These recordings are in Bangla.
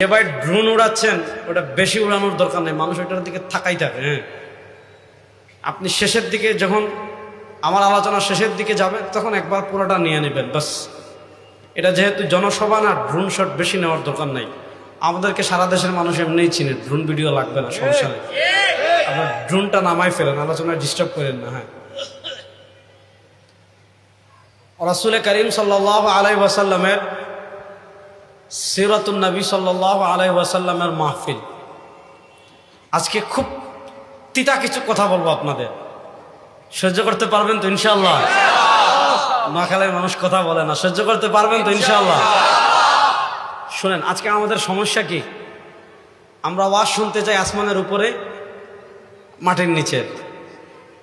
যে ভাই ড্রোন উড়াচ্ছেন ওটা বেশি উড়ানোর দরকার নেই, মানুষ ওইটার দিকে থাকাই থাকে। হ্যাঁ, আপনি শেষের দিকে যখন আমার আলোচনা শেষের দিকে যাবেন তখন একবার পুরোটা নিয়ে নেবেন বাস। এটা যেহেতু জনসভা না, ড্রোন শট বেশি নেওয়ার দরকার নাই। আমাদেরকে সারা দেশের মানুষ এমনিই চিনে, ড্রোন ভিডিও লাগবে না, সমস্যা নেই। আপনার ড্রোনটা নামাই ফেলেন, আলোচনায় ডিস্টার্ব করেন না। হ্যাঁ, রাসূল করিম সাল্লাল্লাহু আলাইহি ওয়াসাল্লামের সিরাতুন নবী সাল্লাল্লাহু আলাইহি ওয়াসাল্লামের মাহফিল। আজকে খুব তিতা কিছু কথা বলবো আপনাদের, সহ্য করতে পারবেন তো ইনশাআল্লাহ? নোয়াখালীর মানুষ কথা বলে না, সহ্য করতে পারবেন তো ইনশাআল্লাহ? শুনেন, আজকে আমাদের সমস্যা কি? আমরা ওয়াজ শুনতে চাই আসমানের উপরে, মাটির নিচে।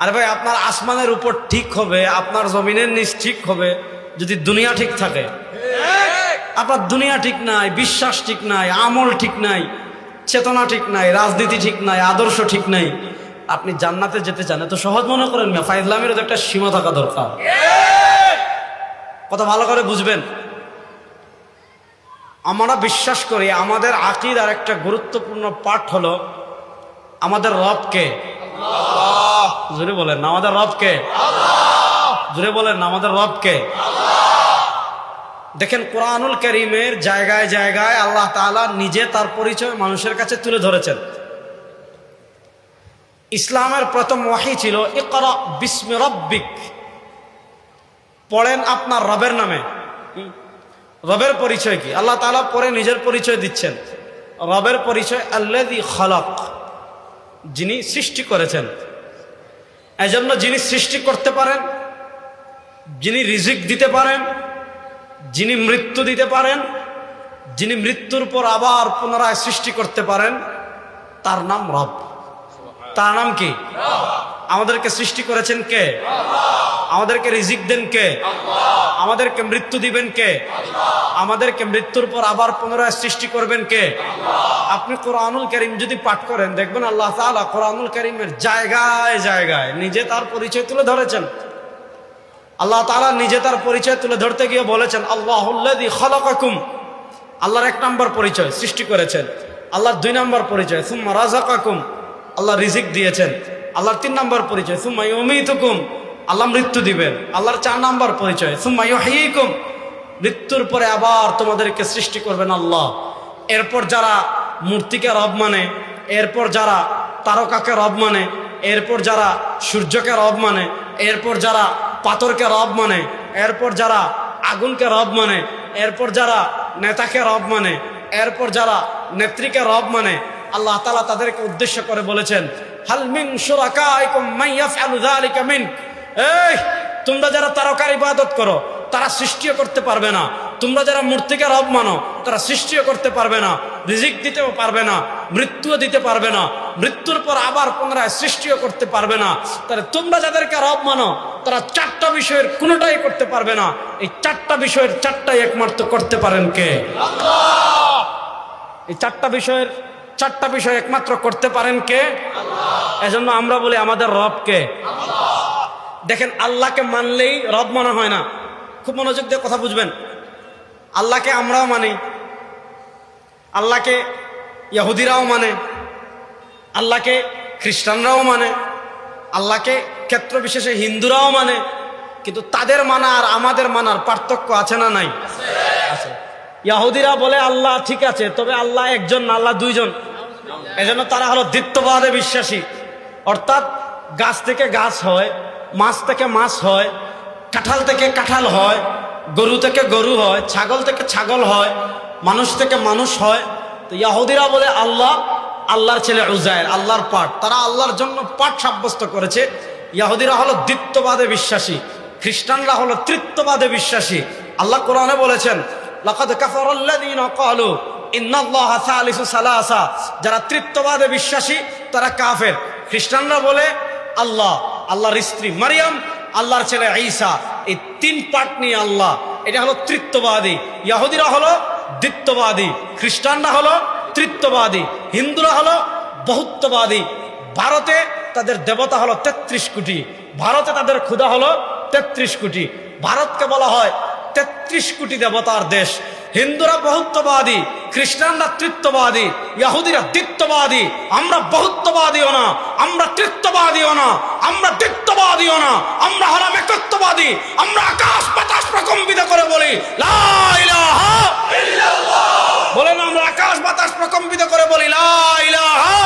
আরে ভাই, আপনার আসমানের উপর ঠিক হবে, আপনার জমিনের নিচ ঠিক হবে যদি দুনিয়া ঠিক থাকে। আপনার দুনিয়া ঠিক নাই, বিশ্বাস ঠিক নাই, আমল ঠিক নাই, চেতনা ঠিক নাই, রাজনীতি ঠিক নাই, আদর্শ ঠিক নাই, আপনি জান্নাতে যেতে চান এত সহজ মনে করেন না? ফাইজলামের তো একটা সীমা থাকা দরকার। কথা ভালো করে বুঝবেন। আমরা বিশ্বাস করি আমাদের আকীদার একটা গুরুত্বপূর্ণ পাঠ হলো আমাদের রবকে। জোরে বলেন না, আমাদের রবকে। জোরে বলেন না, আমাদের রবকে। দেখেন, কোরআনুল কারীমের জায়গায় জায়গায় আল্লাহ তাআলা নিজে তার পরিচয় মানুষের কাছে তুলে ধরেছেন। ইসলামের প্রথম ওয়াহী ছিল ইকরা বিসমি রাব্বিক, পড়েন আপনার রবের নামে। রবের পরিচয় কি? আল্লাহ তাআলা পরে নিজের পরিচয় দিচ্ছেন। রবের পরিচয় আল্লাযী খালাক, যিনি সৃষ্টি করেছেন। এজন্য যিনি সৃষ্টি করতে পারেন, যিনি রিজিক দিতে পারেন, যিনি মৃত্যু দিতে পারেন, যিনি মৃত্যুর পর আবার পুনরায় সৃষ্টি করতে পারেন, তার নাম রব। তার নাম কি? আমাদেরকে সৃষ্টি করেছেন কে? আমাদেরকে রিজিক দেন কে? আমাদেরকে মৃত্যু দিবেন কে? আমাদেরকে মৃত্যুর পর আবার পুনরায় সৃষ্টি করবেন কে? আপনি কোরআনুল কারীম যদি পাঠ করেন দেখবেন আল্লাহ তাআলা কোরআনুল কারীমের জায়গায় জায়গায় নিজে তার পরিচয় তুলে ধরেছেন। আল্লাহ তাআলা নিজে তার পরিচয় তুলে ধরতে গিয়ে বলেছেন আল্লাহুল্লাযী খালাকাকুম। আল্লাহর 1 নম্বর পরিচয় সৃষ্টি করেছেন। আল্লাহর 2 নম্বর পরিচয় সুম্মা রাযাকাকুম, আল্লাহ রিজিক দিয়েছেন। আল্লাহর 3 নম্বর পরিচয় সুম্মা ইউমীতুকুম, আল্লাহ মৃত্যু দিবেন। আল্লাহর 4 নম্বর পরিচয় সুম্মা ইউহয়ীকুম, মৃত্যুর পরে আবার তোমাদেরকে সৃষ্টি করবেন আল্লাহ। এরপর যারা মূর্তিকে রব মানে, এরপর যারা তারকাকে রব মানে, এরপর যারা সূর্যকে রব মানে, এরপর যারা পাথরকে রব মানে, এরপর যারা আগুনকে রব মানে, এরপর যারা নেতাকে রব মানে, এরপর যারা নেত্রীকে রব মানে, আল্লাহ তাআলা তাদেরকে উদ্দেশ্য করে বলেছেন হাল মিন শুরাকাইকুম মান ইয়াফআলু যালিকা মিন। এই তোমরা যারা তারকার ইবাদত করো তারা সৃষ্টিও করতে পারবে না, তোমরা যারা মূর্তিকে রব মানো তারা সৃষ্টিও করতে পারবে না, রিজিক দিতেও পারবে না, মৃত্যুও দিতে পারবে না, মৃত্যুর পর আবার পুনরায় সৃষ্টিও করতে পারবে না। তাহলে তোমরা যাদেরকে রব মানো তারা 4টা বিষয়ের কোনোটাই করতে পারবে না। এই 4টা বিষয়ের 4টাই একমাত্র করতে পারেন কে? আল্লাহ। এই 4টা বিষয় একমাত্র করতে পারেন কে? আল্লাহ। এজন্য আমরা বলি আমাদের রব কে? আল্লাহ। দেখেন, আল্লাহকে মানলেই রব মানা হয় না। খুব মনোযোগ দিয়ে কথা বুঝবেন। আল্লাহকে আমরাও মানি, আল্লাহকে ইহুদিরাও মানে, আল্লাহকে খ্রিস্টানরাও মানে, আল্লাহকে ক্ষেত্র বিশেষে হিন্দুরাও মানে, কিন্তু তাদের মানা আর আমাদের মানার পার্থক্য আছে না নাই? আছে। ইহুদিরা বলে আল্লাহ ঠিক আছে, তবে আল্লাহ একজন না, আল্লাহ 2 জন। এজন্য তারা হলো দ্বিত্ববাদে বিশ্বাসী। অর্থাৎ গাছ থেকে গাছ হয়, মাছ থেকে মাছ হয়, কাঁঠাল থেকে কাঁঠাল হয়, গরু থেকে গরু হয়, ছাগল থেকে ছাগল হয়, মানুষ থেকে মানুষ হয়। তো ইহুদিরা বলে আল্লাহ আল্লাহর ছেলে উজাইর, আল্লাহর পাঠ। তারা আল্লাহর জন্য পাঠ সাব্যস্ত করেছে। ইহুদিরা হলো দ্বিত্ববাদে বিশ্বাসী, খ্রিস্টানরা হলো তৃত্ববাদে বিশ্বাসী। আল্লাহ কোরআনে বলেছেন লাকাদ কাফারাল্লাযীনা ক্বালু ইন্নাল্লাহা সালিসু সালাসা। যারা তৃত্ববাদে বিশ্বাসী তারা কাফের। খ্রিস্টানরা বলে আল্লাহ, আল্লাহর স্ত্রী মারিয়াম, আল্লাহর ছেলে ঈসা, এই 3 পার্ট নিয়ে আল্লাহ। এটা হলো তৃত্ববাদী। ইহুদিরা হলো দ্বিত্ববাদী, খ্রিস্টানরা হলো তৃত্ববাদী, হিন্দুরা হলো বহুত্ববাদী। ভারতে তাদের দেবতা হলো 33 কোটি, ভারতে তাদের খোদা হলো 33 কোটি। ভারতকে বলা হয় 33 কোটি দেবতার দেশ। হিন্দুরা বহুত্ববাদী, খ্রিস্টানরা তৃত্ববাদী, ইহুদিরা দ্বিত্ববাদী। আমরা বহুত্ববাদীও না, আমরা তৃত্ববাদীও না, আমরা দ্বিত্ববাদীও না, আমরা হলাম একত্ববাদী। আমরা আকাশ বাতাস প্রকম্পিত করে বলি লা ইলাহা ইল্লাল্লাহ। বলেন আমরা আকাশ বাতাস প্রকম্পিত করে বলি লা ইলাহা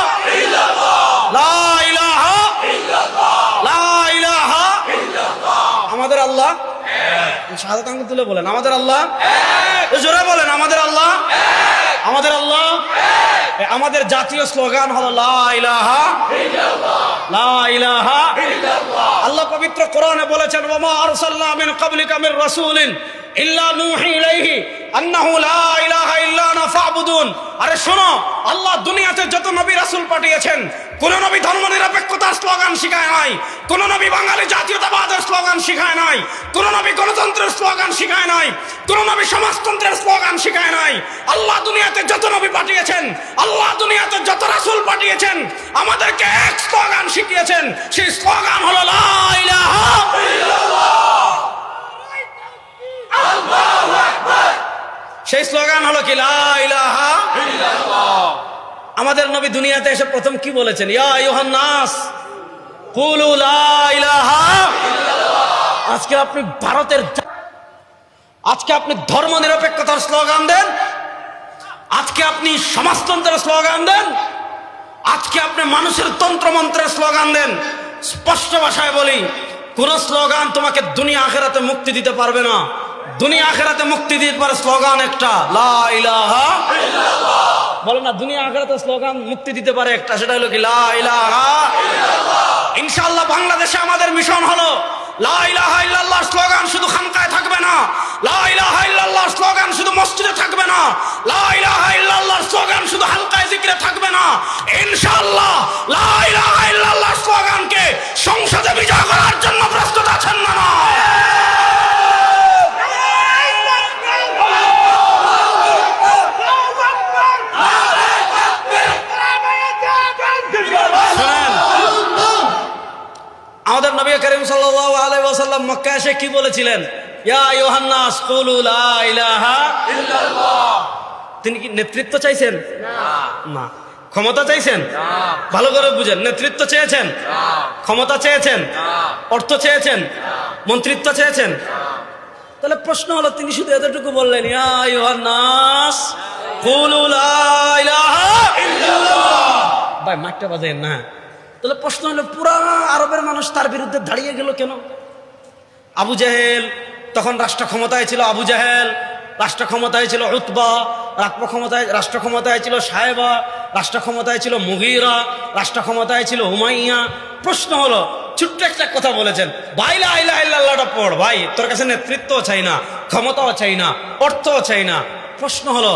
ইল্লাল্লাহ, লা ইলাহা ইল্লাল্লাহ, লা ইলাহা ইল্লাল্লাহ। আমাদের আল্লাহ এক। শাহাদাত আঙ্গুল তুলে বলেন আমাদের আল্লাহ এক। জোরে বলেন আমাদের আল্লাহ এক। আমাদের আল্লাহ এক। আমাদের জাতীয় স্লোগান হলো লা ইলাহা ইল্লাল্লাহ, লা ইলাহা ইল্লাল্লাহ। আল্লাহ পবিত্র কোরআনে বলেছেন ওয়া মা আরসালনা মিন ক্বাবলিকা মির রাসূলিন ইল্লা নূহি ইলাইহি আন্নাহু লা ইলাহা ইল্লা আনা ফাবুদুন। আরে শোনো, আল্লাহ দুনিয়াতে যত নবী রাসূল পাঠিয়েছেন, কোন নবী ধর্মনিরপেক্ষতার স্লোগান শিখায় নাই, কোন নবী বাঙালি জাতীয়তাবাদের স্লোগান শিখায় নাই, কোন নবী গণতন্ত্রের স্লোগান শিখায় নাই, কোন নবী সমাজতন্ত্রের স্লোগান শিখায় নাই। আল্লাহ দুনিয়াতে যত নবী পাঠিয়েছেন, আল্লাহ দুনিয়াতে যত রাসূল পাঠিয়েছেন, আমাদেরকে এক স্লোগান শিখিয়েছেন। সেই স্লোগান হলো লা ইলাহা ইল্লাল্লাহ, আল্লাহু আকবার। সেই স্লোগান হলো কি লা ইলাহা ইল্লাল্লাহ। আমাদের নবী দুনিয়াতে এসে প্রথম কি বলেছেন? ইয়া আইয়ুহান নাস কুলু লা ইলাহা ইল্লাল্লাহ। আজকে আপনি ভারতের, আজকে আপনি ধর্মনিরপেক্ষতার স্লোগান দেন, আজকে আপনি সমাজতন্ত্রের স্লোগান দেন, আজকে আপনি মানুষের তন্ত্রমন্ত্রের স্লোগান দেন। স্পষ্ট ভাষায় বলি, কোন স্লোগান তোমাকে দুনিয়া আখিরাতে মুক্তি দিতে পারবে না। দুনিয়া আখিরাতে মুক্তি দিতে পারে স্লোগান একটা, লা ইলাহা ইল্লাল্লাহ। বলে না, দুনিয়া আখিরাতে স্লোগান মুক্তি দিতে পারে একটা, সেটা হলো কি লা ইলাহা ইল্লাল্লাহ। ইনশাআল্লাহ বাংলাদেশে আমাদের মিশন হলো লা ইলাহা ইল্লাল্লাহ স্লোগান শুধু খানকায় থাকবে না, লা ইলাহা ইল্লাল্লাহ স্লোগান শুধু মসজিদে থাকবে না, লা ইলাহা ইল্লাল্লাহ স্লোগান শুধু হালকায় জিকিরে থাকবে না। ইনশাআল্লাহ লা ইলাহা ইল্লাল্লাহ স্লোগানকে সংসদে বিজয় করার জন্য প্রস্তুত আছেন না? না। আমাদের নবী করিম সাল্লাল্লাহু আলাইহি ওয়াসাল্লাম মক্কা এসে কি বলেছিলেন? ইয়া আইয়ুহান নাস কুলু লা ইলাহা ইল্লাল্লাহ। তিনি কি নেতৃত্ব চাইছেন? না। ক্ষমতা চাইছেন? না। ভালো করে বুঝেন, নেতৃত্ব চেয়েছেন? না। ক্ষমতা চেয়েছেন? না। অর্থ চেয়েছেন? না। মন্ত্রিত্ব চেয়েছেন? না। তাহলে প্রশ্ন হলো, তিনি শুধু এতটুকু বললেন ইয়া আইয়ুহান নাস কুলু লা ইলাহা ইল্লাল্লাহ। ভাই মাইকটা বাজেন না। তাহলে প্রশ্ন হলো, পুরা আরবের মানুষ তার বিরুদ্ধে দাঁড়িয়ে গেল কেন? আবু জেহেল তখন রাষ্ট্র ক্ষমতায় ছিল, আবু জেহেল রাষ্ট্র ক্ষমতায় ছিল, উতবা রাষ্ট্র ক্ষমতায় ছিল, সাহেবা রাষ্ট্র ক্ষমতায় ছিল, মুগীরা রাষ্ট্র ক্ষমতায় ছিল, উমাইয়া। প্রশ্ন হলো, ছোট্ট একটা কথা বলেছেন, ভাই লা ইলাহা ইল্লাল্লাহটা পড়, ভাই তোর কাছে নেতৃত্বও চাই না, ক্ষমতাও চাই না, অর্থও চাই না। প্রশ্ন হলো,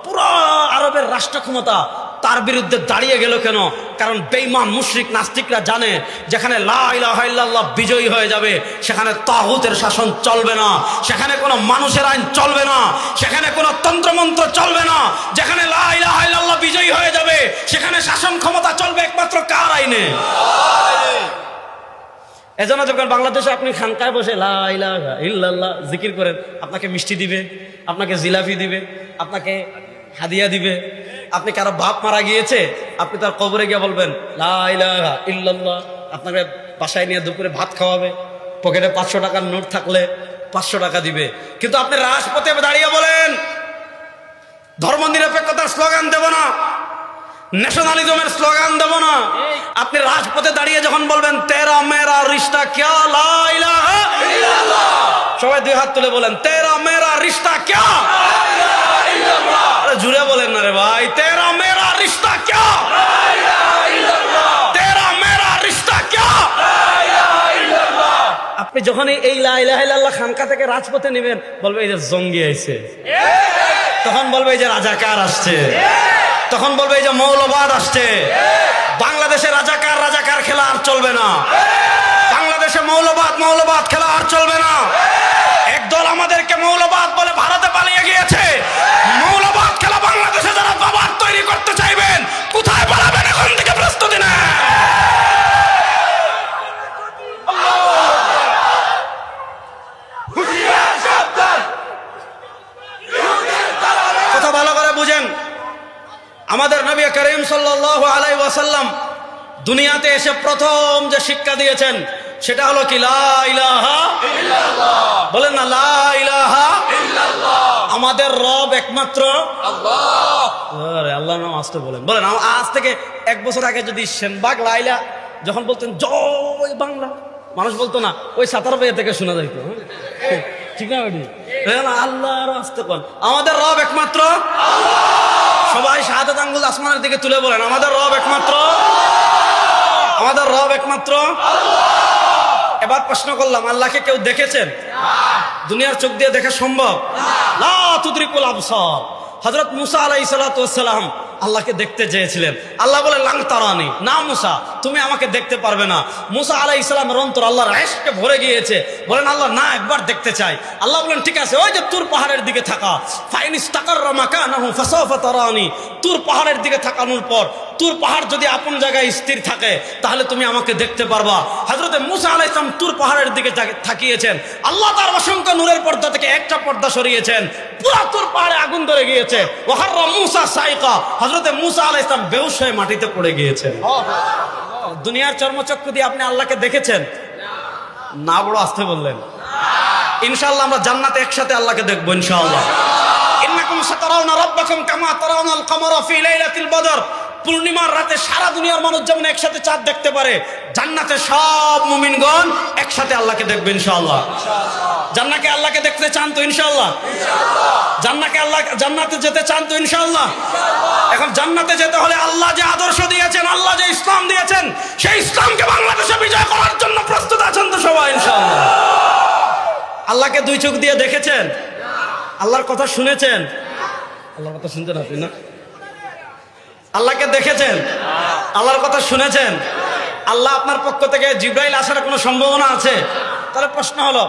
পুরা আরবের রাষ্ট্র ক্ষমতা তার বিরুদ্ধে দাঁড়িয়ে গেল কেন? কারণ বেঈমান মুশরিক নাস্তিকরা জানে, যেখানে লা ইলাহা ইল্লাল্লাহ বিজয়ী হয়ে যাবে, সেখানে তাগুতের শাসন চলবে না, সেখানে কোনো মানুষের আইন চলবে না, সেখানে কোনো তন্ত্রমন্ত্র চলবে না। যেখানে লা ইলাহা ইল্লাল্লাহ বিজয়ী হয়ে যাবে, সেখানে শাসন ক্ষমতা চলবে একমাত্র কার আইনে? এজন্য যখন বাংলাদেশে আপনি খানকায় বসে লা ইলাহা ইল্লাল্লাহ জিকির করেন, আপনাকে মিষ্টি দিবে, আপনাকে জিলাপি দিবে, আপনাকে হাদিয়া দিবে। আপনি কারো বাপ মারা গিয়েছে, আপনি তার কবরে গিয়ে বলবেন লা ইলাহা ইল্লাল্লাহ, আপনাকে বাসায় নিয়ে দুপুরে ভাত খাওয়াবে, পকেটে 500 টাকার নোট থাকলে 500 টাকা দিবে। কিন্তু আপনি রাজপথে দাঁড়িয়ে বলেন ধর্ম নিরপেক্ষতার স্লোগান দেব না, ন্যাশনালিজমের স্লোগান দেব না। আপনি রাজপথে দাঁড়িয়ে যখন বলবেন তেরা মেরা রিশতা ক্যা, লা ইলাহা ইল্লাল্লাহ, সবাই দুই হাত তুলে বলেন তেরা মেরা রিশতা ক্যা, লা ইলাহা ইল্লাল্লাহ। আরে জুড়ে বলেন না রে ভাই, তেরা মেরা রিশতা ক্যা, লা ইলাহা ইল্লাল্লাহ, তেরা মেরা রিশতা ক্যা, লা ইলাহা ইল্লাল্লাহ। আপনি যখন এই লা ইলাহা ইল্লাল্লাহ খানকা থেকে রাজপথে নেবেন, বলবে এই যে জঙ্গি আইছে, তখন বলবে এই যে রাজাকার আসছে, তখন বলবে এই যে মৌলবাদ আসছে। বাংলাদেশে রাজাকার খেলা আর চলবে না, বাংলাদেশে মৌলবাদ খেলা আর চলবে না। একদল আমাদেরকে মৌলবাদ বলে ভারতে পালিয়ে গিয়েছে। মৌলবাদ খেলা বাংলাদেশে যারা বাবার তৈরি করতে চাইবেন, কোথায় পালাবেন? এখন থেকে প্রস্তুতি নেন। আমাদের নবী করিম সাল্লাল্লাহু আলাইহি ওয়াসাল্লাম দুনিয়াতে এসে প্রথম যে শিক্ষা দিয়েছেন সেটা হলো কি লা ইলাহা ইল্লাল্লাহ। বলেন না লা ইলাহা ইল্লাল্লাহ। আমাদের রব একমাত্র আল্লাহ। আরে আল্লাহর নাম আসতে বলেন। বলেন আজ থেকে 1 বছর আগে যদি সেনবাগ লাইলা যখন বলতেন জয় বাংলা, মানুষ বলতো না, ওই 17 থেকে শোনা যাইতো। ঠিক না বেটি? আল্লাহর আসতে বলেন আমাদের রব একমাত্র আল্লাহ। সবাই শাহাদাত আঙ্গুল আসমানের দিকে তুলে বলেন আমাদের রব একমাত্র, আমাদের রব একমাত্র আল্লাহ। এবার প্রশ্ন করলাম, আল্লাহকে কেউ দেখেছেন? দুনিয়ার চোখ দিয়ে দেখা সম্ভব? লা তুদরিকুল আবসার। হযরত মুসা আলাইহিস সালাতু ওয়াস সালাম আল্লাহকে দেখতে চেয়েছিলেন। আল্লাহ বলে লাং তারানি, না মুসা তুমি আমাকে দেখতে পারবে না। মুসা আলাইহিস সালামের অন্তর আল্লাহর ইশকে ভরে গিয়েছে। বলেন আল্লাহ না, একবার দেখতে চাই। আল্লাহ বলেন ঠিক আছে, ওই যে তুর পাহাড়ের দিকে থাকা, ফাইন ইস্তাকাররা মাকানাহু ফাসাওফা তারানি। তুর পাহাড়ের দিকে তাকানোর পর তুর পাহাড় যদি আপন জায়গায় স্থির থাকে তাহলে তুমি আমাকে দেখতে পারবা। হযরত মুসা আলাইহিস সালাম তুর পাহাড়ের দিকে তাকিয়েছেন, আল্লাহ তার অসংখ্য নূরের পর্দা থেকে একটা পর্দা সরিয়েছেন, পুরো তুর পাহাড়ে আগুন ধরে গিয়েছে। ওয়াহাররা মুসা সাইকা, হযরত মুসা আলাইহিস সালাম বেহুশ হয়ে মাটিতে পড়ে গিয়েছেন। দুনিয়ার চর্মচক্ষু দিয়ে আপনি আল্লাহকে দেখেছেন? না, বড় আস্তে বললেন। ইনশাআল্লাহ আমরা জান্নাতে একসাথে আল্লাহকে দেখবো ইনশাআল্লাহ। ইন্নাকুম সাতারাউনা রাব্বাকুম কামা তারাউনাল কমারা ফি লাইলাতিল বদর। পূর্ণিমার রাতে সারা দুনিয়ার মানুষ যেমন একসাথে চাঁদ দেখতে পারে, জান্নাতে সব মুমিনগণ একসাথে আল্লাহকে দেখবে ইনশাআল্লাহ। জান্নাতে আল্লাহকে দেখতে চান তো ইনশাআল্লাহ? জান্নাতে যেতে চান তো ইনশাআল্লাহ? এখন জান্নাতে যেতে হলে আল্লাহ যে আদর্শ দিয়েছেন, আল্লাহ যে ইসলাম দিয়েছেন, সেই ইসলামকে বাংলাদেশে বিজয় করার জন্য প্রস্তুত আছেন তো সবাই ইনশাআল্লাহ? আল্লাহকে 2 চোখ দিয়ে দেখেছেন? আল্লাহর কথা শুনেছেন? আল্লাহর কথা শুনতেন আপনি না? আল্লাহকে দেখেছেন? আল্লাহর কথা শুনেছেন? আল্লাহ আপনার পক্ষ থেকে জিবরাইল আসার কোনো সম্ভাবনা আছে? তাহলে প্রশ্ন হলো,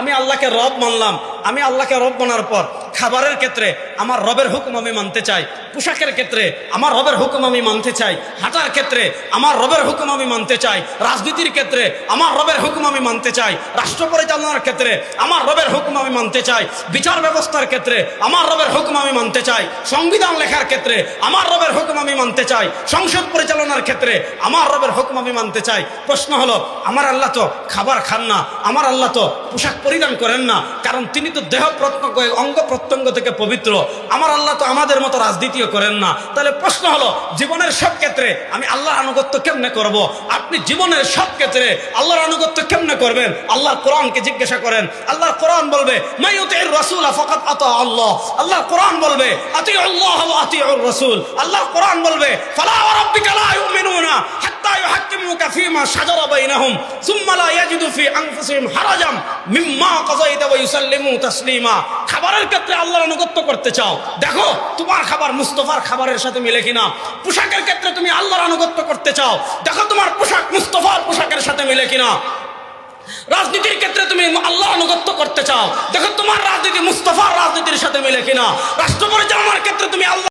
আমি আল্লাহকে রব মানলাম, আমি আল্লাহকে রব মানার পর খাবারের ক্ষেত্রে আমার রবের হুকুম আমি মানতে চাই, পোশাকের ক্ষেত্রে আমার রবের হুকুম আমি মানতে চাই, হাঁটার ক্ষেত্রে আমার রবের হুকুম আমি মানতে চাই, রাজনীতির ক্ষেত্রে আমার রবের হুকুম আমি মানতে চাই, রাষ্ট্র পরিচালনার ক্ষেত্রে আমার রবের হুকুম আমি মানতে চাই, বিচার ব্যবস্থার ক্ষেত্রে আমার রবের হুকুম আমি মানতে চাই, সংবিধান লেখার ক্ষেত্রে আমার রবের হুকুম আমি মানতে চাই, সংসদ পরিচালনার ক্ষেত্রে আমার রবের হুকুম আমি মানতে চাই। প্রশ্ন হলো, আমার আল্লাহ তো খাবার খান না, আমার আল্লাহ তো পোশাক পরিধান করেন না, কারণ তিনি তো দেহ অঙ্গ প্রত্যঙ্গ থেকে পবিত্র। আমার আল্লাহ তো আমাদের মতো রাজনীতিও করেন না। তাহলে প্রশ্ন হলো, জীবনের সব ক্ষেত্রে আমি আল্লাহর আনুগত্য কেমনে করব? আপনি জীবনের সব ক্ষেত্রে আল্লাহর আনুগত্য কেমনে করবেন? আল্লাহর কোরআনকে জিজ্ঞাসা করেন। আল্লাহর কোরআন বলবে মাইয়ুতির রাসূল ফাকাদ আতা আল্লাহ। আল্লাহর কোরআন বলবে আতিউল্লাহ ওয়া আতিউর রাসূল। আল্লাহর কোরআন বলবে ফালা ওয়া রাব্বিকা লা ইউমিনুনা হাত্তা ইউহাক্কিমুকা ফীমা শাজারা বাইনাহুম সুম্মা লা ইয়াজিদু ফি আনফুসিহিম হারাজাম মিম্মা কাযাইতা ওয়া ইউসাল্লিমু তাসলিমা। খাবারের ক্ষেত্রে আল্লাহর আনুগত্য করতে চাও, দেখো তোমার খাবার মুস্তাফার খাবারের সাথে মিলে কিনা। পোশাকের ক্ষেত্রে তুমি আল্লাহর আনুগত্য করতে চাও, দেখো তোমার পোশাক মুস্তাফার পোশাকের সাথে মিলে কিনা। রাজনীতির ক্ষেত্রে তুমি আল্লাহর আনুগত্য করতে চাও, দেখো তোমার রাজনীতি মুস্তাফার রাজনীতির সাথে মিলে কিনা। রাষ্ট্র পরিচালনার ক্ষেত্রে তুমি আল্লাহ